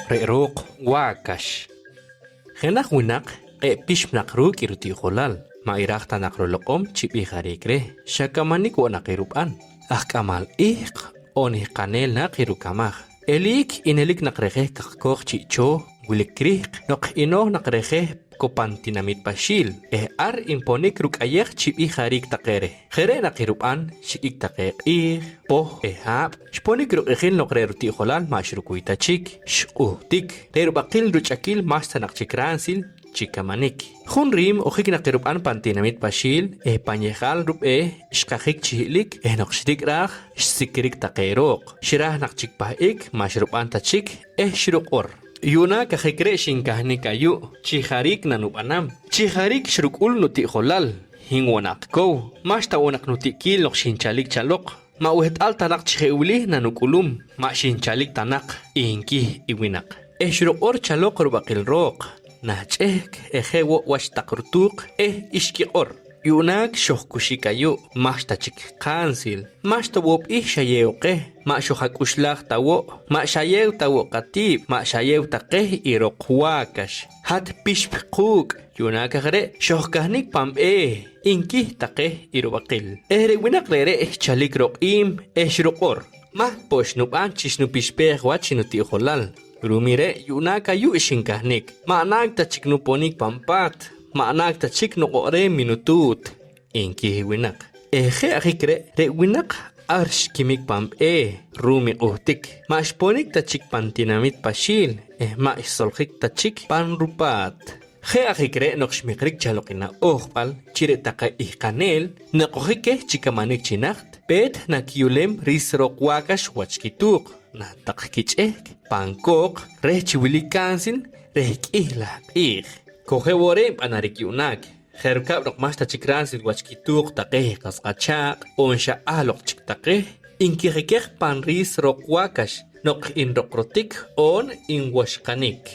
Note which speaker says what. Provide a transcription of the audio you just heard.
Speaker 1: Re'ruq wakash. Henak winak pishmnak ruk iruti holal. Mairaq tanak rolokom chipi harikre. Shakamanik wanak irupan. Akamal onih kanel nak irukamah. Elik inelik nakrehe kakok chicho. Wilikrik nok ino nakrehe kopantinamit pasil. Ar imponik ruk ayer chipi harik takere. Khere nakirupan shikik takek poh hap. Shponik ruk ehin nokre ruti holal mashrukuita chik. Tik. Terubakil ruchakil mas tanak chikransil. Chikamanik. Hunrim ojik nakirupan pantinamit pasil. Panyehal rup shkakik chihilik. Nokshdik rach shsikirik takerok. Shirah nakchikpahik mashrupan tachik. Shirukor. Yuna kahikre shinkahni kayu. Chiharik nanupanam. Chiharik shrukul nuti holal. Hingwanak ko. Mas tawanak nutikil nok shinchalik chalok. Mauhet al tanak chiheuli nanukulum. Ma shinchalik tanak. Inki iwinak. Shrukor chalok rubakil rok. Nachek ejewo washtakurtuk ishkior. Yunak shohkushikayu mashtachik kansil. Mashtawop shayeoke. Ma shohakushlag tawo. Ma shayew tawo katib. Ma shayew take irokhuakash. Hat pishpkuk. Yunak agre shohkahnik pam Inki take irobakil. Winak rere chalik rokim shrokor. Ma poshnupan chisnupishpeh wachinuti holal. Rumire yunaka yu ishinkahnik. Maanak ta chiknuponik pampat. Maanak ta chiknokore minutut. Inki winak. Eje akikre re winak arsh kimik pam rumi uhtik. Maashponik ta chikpantinamit pasil. Ma isolhik ta chik panrupat. Je akikre nokshmikrik chalokina ohpal. Chire taka ihkanel. Nakohike chikamanik chinacht. Pet nakiulem risrokwakash wachkituk. Na takkichek. Pankok, rechiwili kansin, rehkihla, Kohewore panarikyunak. Herkab rok mas tachikransil wachkituk takeh kaskachak, onsha alok chiktakeh, inkihekeh panris rokwakash, nok inrokrotik on inwashkanik.